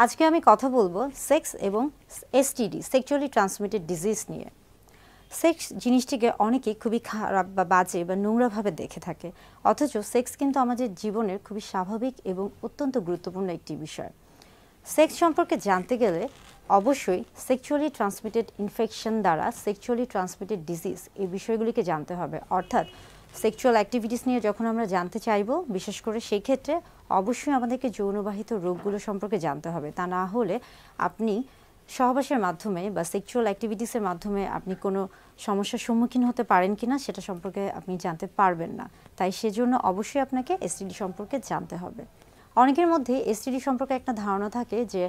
আজকে আমি কথা বলবো সেক্স এবং এসটিডি সেক্সুয়ালি ট্রান্সমিটেড ডিজিজ নিয়ে। সেক্স জিনিসটিকে অনেকেই খুবই খারাপ বা বাজে বা নোংরাভাবে দেখে থাকে, অথচ সেক্স কিন্তু আমাদের জীবনের খুবই স্বাভাবিক এবং অত্যন্ত গুরুত্বপূর্ণ একটি বিষয়। সেক্স সম্পর্কে জানতে গেলে অবশ্যই সেক্সুয়ালি ট্রান্সমিটেড ইনফেকশন দ্বারা সেক্সুয়ালি ট্রান্সমিটেড ডিজিজ এই বিষয়গুলিকে জানতে হবে। অর্থাৎ সেক্সুয়াল অ্যাক্টিভিটিস নিয়ে যখন আমরা জানতে চাইব, বিশেষ করে সেই ক্ষেত্রে অবশ্যই আমাদেরকে যৌনবাহিত রোগগুলো সম্পর্কে জানতে হবে। তা না হলে আপনি সহবাসের মাধ্যমে বা সেক্সুয়াল অ্যাক্টিভিটিসের মাধ্যমে আপনি কোনো সমস্যার সম্মুখীন হতে পারেন কিনা সেটা সম্পর্কে আপনি জানতে পারবেন না। তাই সেজন্য অবশ্যই আপনাকে এসটিডি সম্পর্কে জানতে হবে। অনেকের মধ্যে এসটিডি সম্পর্কে একটা ধারণা থাকে যে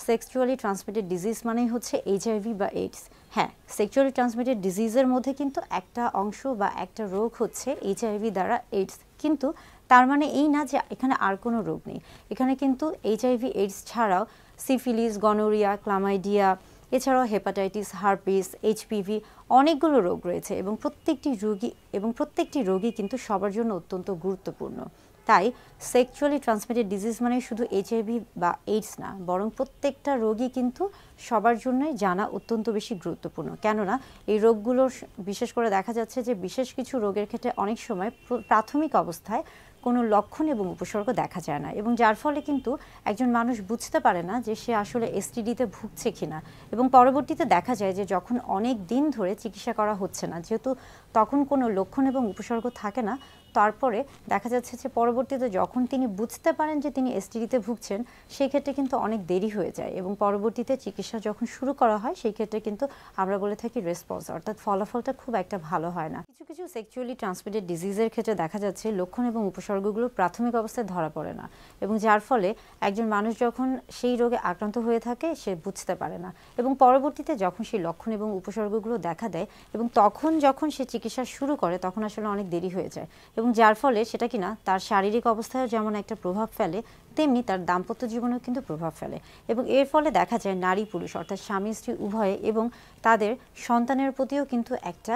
সেক্সুয়ালি ট্রান্সমিটেড ডিজিজ মানেই হচ্ছে এইচআইভি বা এইডস। হ্যাঁ, সেক্সুয়ালি ট্রান্সমিটেড ডিজিজের মধ্যে কিন্তু একটা অংশ বা একটা রোগ হচ্ছে এইচআইভি দ্বারা এইডস, কিন্তু তার মানে এই না যে এখানে আর কোনো রোগ নেই। এখানে কিন্তু এইচআইভি এইডস ছাড়াও সিফিলিস, গনোরিয়া, ক্লামাইডিয়া, এছাড়াও হেপাটাইটিস, হার্পিস, এইচপিভি অনেকগুলো রোগ রয়েছে এবং প্রত্যেকটি রোগী কিন্তু সবার জন্য অত্যন্ত গুরুত্বপূর্ণ। তাই সেক্সুয়ালি ট্রান্সমিটেড ডিজিজ মানে শুধু এইচআইভি বা এইডস না, বরং প্রত্যেকটা রোগী কিন্তু সবার জন্যই জানা অত্যন্ত বেশি গুরুত্বপূর্ণ। কেননা এই রোগগুলোর বিশেষ করে দেখা যাচ্ছে যে বিশেষ কিছু রোগের ক্ষেত্রে অনেক সময় প্রাথমিক অবস্থায় কোনো লক্ষণ এবং উপসর্গ দেখা যায় না, এবং যার ফলে কিন্তু একজন মানুষ বুঝতে পারে না যে সে আসলে এসটিডিতে ভুগছে কিনা, এবং পরবর্তীতে দেখা যায় যে যখন অনেক দিন ধরে চিকিৎসা করা হচ্ছে না, যেহেতু তখন কোনো লক্ষণ এবং উপসর্গ থাকে না, তারপরে দেখা যাচ্ছে যে পরবর্তীতে যখন তিনি বুঝতে পারেন যে তিনি এসটিডিতে ভুগছেন, সেই ক্ষেত্রে কিন্তু অনেক দেরি হয়ে যায় এবং পরবর্তীতে চিকিৎসা যখন শুরু করা হয় সেই ক্ষেত্রে কিন্তু আমরা বলে থাকি রেসপন্স, অর্থাৎ ফলাফলটা খুব একটা ভালো হয় না। কিছু কিছু সেক্সুয়ালি ট্রান্সমিটেড ডিজিজের ক্ষেত্রে দেখা যাচ্ছে লক্ষণ এবং উপসর্গগুলো প্রাথমিক অবস্থায় ধরা পড়ে না, এবং যার ফলে একজন মানুষ যখন সেই রোগে আক্রান্ত হয়ে থাকে সে বুঝতে পারে না, এবং পরবর্তীতে যখন সেই লক্ষণ এবং উপসর্গগুলো দেখা দেয় এবং তখন যখন সে চিকিৎসা শুরু করে তখন আসলে অনেক দেরি হয়ে যায়, এবং যার ফলে সেটা কিনা তার শারীরিক অবস্থায় যেমন একটা প্রভাব ফেলে, তেমনি তার দাম্পত্য জীবনেও কিন্তু প্রভাব ফেলে, এবং এর ফলে দেখা যায় নারী পুরুষ অর্থাৎ স্বামী স্ত্রী উভয়ে এবং তাদের সন্তানের প্রতিও কিন্তু একটা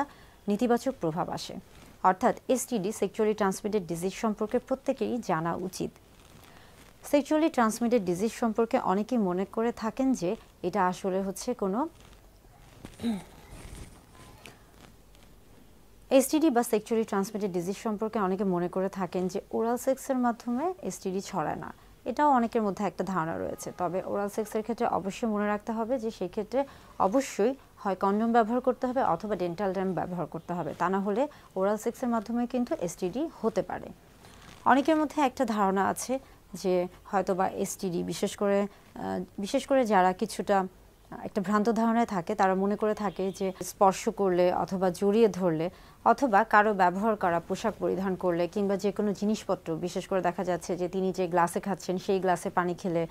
নেতিবাচক প্রভাব আসে। অর্থাৎ এসটিডি সেক্সুয়ালি ট্রান্সমিটেড ডিজিজ সম্পর্কে প্রত্যেকেরই জানা উচিত। সেক্সুয়ালি ট্রান্সমিটেড ডিজিজ সম্পর্কে অনেকেই মনে করে থাকেন যে এটা আসলে হচ্ছে কোনো এসটিডি বা সেক্সুয়ালি ট্রান্সমিটেড ডিজিজ সম্পর্কে অনেকে মনে করে থাকেন যে ওরাল সেক্সের মাধ্যমে এসটিডি ছড়ায় না। এটাও অনেকের মধ্যে একটা ধারণা রয়েছে, তবে ওরাল সেক্সের ক্ষেত্রে অবশ্যই মনে রাখতে হবে যে সেই ক্ষেত্রে অবশ্যই হয় কন্ডোম ব্যবহার করতে হবে অথবা ডেন্টাল ড্যাম ব্যবহার করতে হবে, তা না হলে ওরাল সেক্সের মাধ্যমে কিন্তু এসটিডি হতে পারে। অনেকের মধ্যে একটা ধারণা আছে যে হয়তোবা এসটিডি বিশেষ করে যারা কিছুটা একটা ভ্রান্ত ধারণায় থাকে, তারা মনে করে থাকে যে স্পর্শ করলে অথবা জড়িয়ে ধরলে অথবা কারো ব্যবহার করা পোশাক পরিধান করলে কিংবা যে কোনো জিনিসপত্র, বিশেষ করে দেখা যাচ্ছে যে তিনি যে গ্লাসে খাচ্ছেন সেই গ্লাসে পানি খেলে,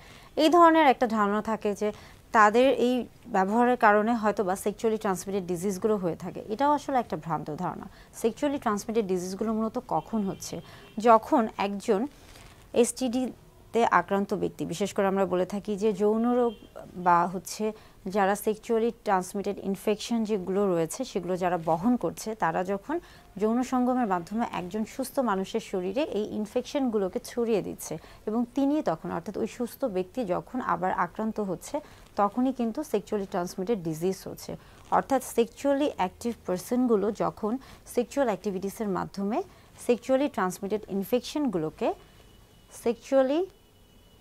এই ধরনের একটা ধারণা থাকে যে তাদের এই ব্যবহারের কারণে হয়তোবা সেক্সুয়ালি ট্রান্সমিটেড ডিজিজগুলো হয়ে থাকে। এটাও আসলে একটা ভ্রান্ত ধারণা। সেক্সুয়ালি ট্রান্সমিটেড ডিজিজগুলো মূলত কখন হচ্ছে? যখন একজন এসটিডিতে আক্রান্ত ব্যক্তি, বিশেষ করে আমরা বলে থাকি যে যৌন রোগ বা হচ্ছে যারা সেক্সুয়ালি ট্রান্সমিটেড ইনফেকশন যেগুলো রয়েছে সেগুলো যারা বহন করছে, তারা যখন যৌন সঙ্গমের মাধ্যমে একজন সুস্থ মানুষের শরীরে এই ইনফেকশনগুলোকে ছড়িয়ে দিচ্ছে, এবং তিনি তখন অর্থাৎ ওই সুস্থ ব্যক্তি যখন আবার আক্রান্ত হচ্ছে তখনই কিন্তু সেক্সুয়ালি ট্রান্সমিটেড ডিজিজ হচ্ছে। অর্থাৎ সেক্সুয়ালি অ্যাক্টিভ পার্সনগুলো যখন সেক্সুয়াল অ্যাক্টিভিটিসের মাধ্যমে সেক্সুয়ালি ট্রান্সমিটেড ইনফেকশনগুলোকে সেক্সুয়ালি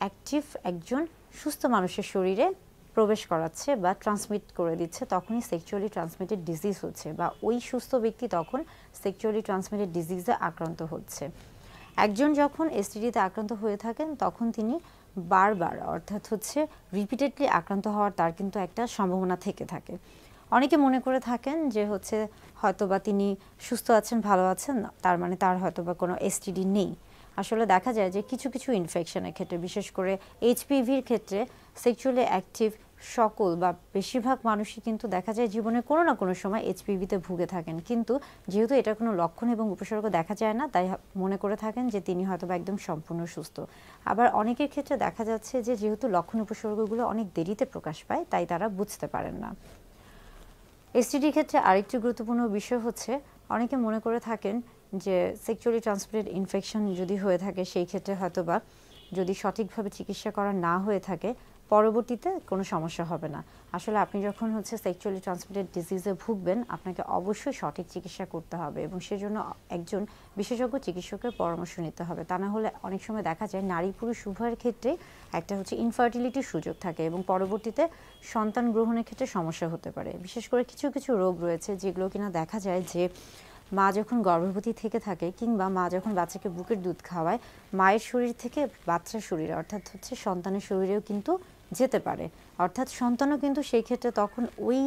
অ্যাক্টিভ একজন সুস্থ মানুষের শরীরে প্রবেশ করাচ্ছে বা ট্রান্সমিট করে দিচ্ছে, তখনই সেক্সুয়ালি ট্রান্সমিটেড ডিজিজ হচ্ছে বা ওই সুস্থ ব্যক্তি তখন সেক্সুয়ালি ট্রান্সমিটেড ডিজিজে আক্রান্ত হচ্ছে। একজন যখন এসটিডিতে আক্রান্ত হয়ে থাকেন তখন তিনি বারবার অর্থাৎ হচ্ছে রিপিটেডলি আক্রান্ত হওয়ার তার কিন্তু একটা সম্ভাবনা থেকে থাকে। অনেকে মনে করে থাকেন যে হচ্ছে হয়তোবা তিনি সুস্থ আছেন, ভালো আছেন, তার মানে তার হয়তোবা কোনো এসটিডি নেই। আসলে দেখা যায় যে কিছু কিছু ইনফেকশনের ক্ষেত্রে, বিশেষ করে এইচপিভির ক্ষেত্রে সেক্সুয়ালি অ্যাক্টিভ সকল বা বেশিরভাগ মানুষই কিন্তু দেখা যায় জীবনে কোনো না কোনো সময় এইচপিভিতে ভুগে থাকেন, কিন্তু যেহেতু এটার কোনো লক্ষণ এবং উপসর্গ দেখা যায় না, তাই মনে করে থাকেন যে তিনি হয়তোবা একদম সম্পূর্ণ সুস্থ। আবার অনেকের ক্ষেত্রে দেখা যাচ্ছে যে যেহেতু লক্ষণ উপসর্গগুলো অনেক দেরিতে প্রকাশ পায়, তাই তারা বুঝতে পারেন না। এসটিডির ক্ষেত্রে আরেকটি গুরুত্বপূর্ণ বিষয় হচ্ছে অনেকে মনে করে থাকেন যে সেক্সুয়ালি ট্রান্সমিটেড ইনফেকশন যদি হয়ে থাকে সেই ক্ষেত্রে হয়তোবা যদি সঠিকভাবে চিকিৎসা করা না হয়ে থাকে পরবর্তীতে কোনো সমস্যা হবে না। আসলে আপনি যখন হচ্ছে সেক্সুয়ালি ট্রান্সমিটেড ডিজিজে ভুগবেন, আপনাকে অবশ্যই সঠিক চিকিৎসা করতে হবে এবং সেজন্য একজন বিশেষজ্ঞ চিকিৎসকের পরামর্শ নিতে হবে। তা না হলে অনেক সময় দেখা যায় নারী পুরুষ উভয়ের ক্ষেত্রে একটা হচ্ছে ইনফার্টিলিটির সুযোগ থাকে এবং পরবর্তীতে সন্তান গ্রহণের ক্ষেত্রে সমস্যা হতে পারে। বিশেষ করে কিছু কিছু রোগ রয়েছে যেগুলো কিনা দেখা যায় যে মা যখন গর্ভবতী থেকে থাকে কিংবা মা যখন বাচ্চাকে বুকের দুধ খাওয়ায়, মায়ের শরীর থেকে বাচ্চার শরীরে অর্থাৎ হচ্ছে সন্তানের শরীরেও কিন্তু যেতে পারে। অর্থাৎ সন্তানও কিন্তু সেই ক্ষেত্রে তখন ওই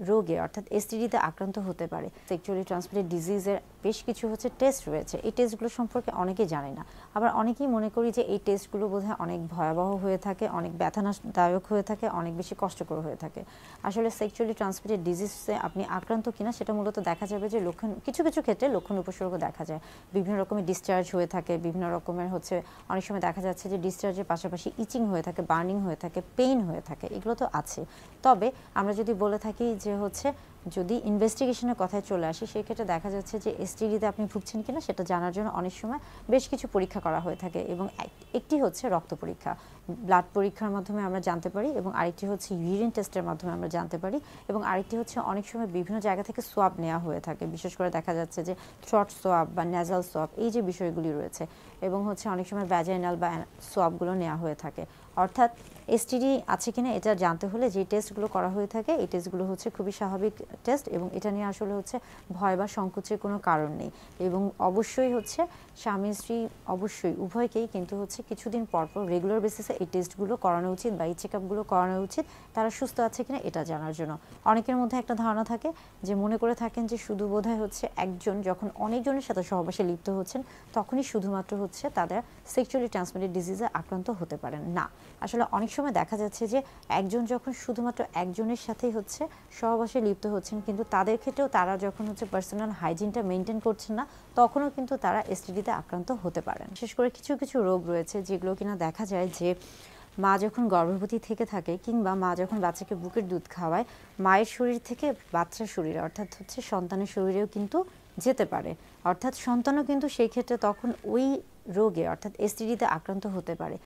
রোগে অর্থাৎ এসটিডিতে আক্রান্ত হতে পারে। সেক্সুয়ালি ট্রান্সমিটেড ডিজিজের বেশ কিছু হচ্ছে টেস্ট রয়েছে, এই টেস্টগুলো সম্পর্কে অনেকেই জানে না। আবার অনেকেই মনে করি যে এই টেস্টগুলো বোধহয় অনেক ভয়াবহ হয়ে থাকে, অনেক ব্যথাদায়ক হয়ে থাকে, অনেক বেশি কষ্টকর হয়ে থাকে। আসলে সেক্সুয়ালি ট্রান্সমিটেড ডিজিজে আপনি আক্রান্ত কিনা সেটা মূলত দেখা যাবে যে লক্ষণ, কিছু কিছু ক্ষেত্রে লক্ষণ উপসর্গ দেখা যায়। বিভিন্ন রকমের ডিসচার্জ হয়ে থাকে, বিভিন্ন রকমের হচ্ছে অনেক সময় দেখা যাচ্ছে যে ডিসচার্জের পাশাপাশি ইচিং হয়ে থাকে, বার্নিং হয়ে থাকে, পেইন হয়ে থাকে, এগুলো তো আছে। তবে আমরা যদি বলে থাকি যে হচ্ছে যদি ইনভেস্টিগেশনের কথায় চলে আসি, সেক্ষেত্রে দেখা যাচ্ছে যে এসটিডিতে আপনি ভুগছেন কিনা সেটা জানার জন্য অনেক সময় বেশ কিছু পরীক্ষা করা হয়ে থাকে এবং একটি হচ্ছে রক্ত পরীক্ষা, ব্লাড পরীক্ষার মাধ্যমে আমরা জানতে পারি এবং আরেকটি হচ্ছে ইউরিন টেস্টের মাধ্যমে আমরা জানতে পারি এবং আরেকটি হচ্ছে অনেক সময় বিভিন্ন জায়গা থেকে সোয়াব নেওয়া হয়ে থাকে। বিশেষ করে দেখা যাচ্ছে যে থ্রট সোয়াব বা ন্যাজাল সোয়াব, এই যে বিষয়গুলি রয়েছে, এবং হচ্ছে অনেক সময় ভ্যাজাইনাল বা সোয়াবগুলো নেওয়া হয়ে থাকে। অর্থাৎ এসটিডি আছে কিনা এটা জানতে হলে যে টেস্টগুলো করা হয়ে থাকে, এই টেস্টগুলো হচ্ছে খুবই স্বাভাবিক টেস্ট এবং এটা নিয়ে আসলে হচ্ছে ভয় বা সংকোচের কোনো কারণ নেই। এবং অবশ্যই হচ্ছে স্বামী স্ত্রী অবশ্যই উভয়কেই কিন্তু হচ্ছে কিছুদিন পরপর রেগুলার বেসিসে এই টেস্টগুলো করানো উচিত বা এই চেক আপগুলো করানো উচিত, তারা সুস্থ আছে কিনা এটা জানার জন্য। অনেকের মধ্যে একটা ধারণা থাকে যে মনে করে থাকেন যে শুধু বোধহয় হচ্ছে একজন যখন অনেকজনের সাথে সহবাসে লিপ্ত হচ্ছেন তখনই শুধুমাত্র হচ্ছে তাদের সেক্সুয়ালি ট্রান্সমিটেড ডিজিজে আক্রান্ত হতে পারেন না। আসলে অনেক সময় দেখা যাচ্ছে যে একজন যখন শুধুমাত্র একজনের সাথেই হচ্ছে সহবাসে লিপ্ত হচ্ছেন, কিন্তু তাদের ক্ষেত্রেও তারা যখন হচ্ছে পার্সোনাল হাইজিনটা মেনটেন করছেন না, তখনও কিন্তু তারা এসটিডিতে আক্রান্ত হতে পারেন। বিশেষ করে কিছু কিছু রোগ রয়েছে যেগুলো কিনা দেখা যায় যে মা যখন গর্ভবতী থেকে থাকে কিংবা মা যখন বাচ্চাকে বুকের দুধ খাওয়ায়, মায়ের শরীর থেকে বাচ্চার শরীরে অর্থাৎ হচ্ছে সন্তানের শরীরেও কিন্তু যেতে পারে। অর্থাৎ সন্তানও কিন্তু সেই ক্ষেত্রে তখন ওই রোগে অর্থাৎ এসটিডিতে আক্রান্ত হতে পারে।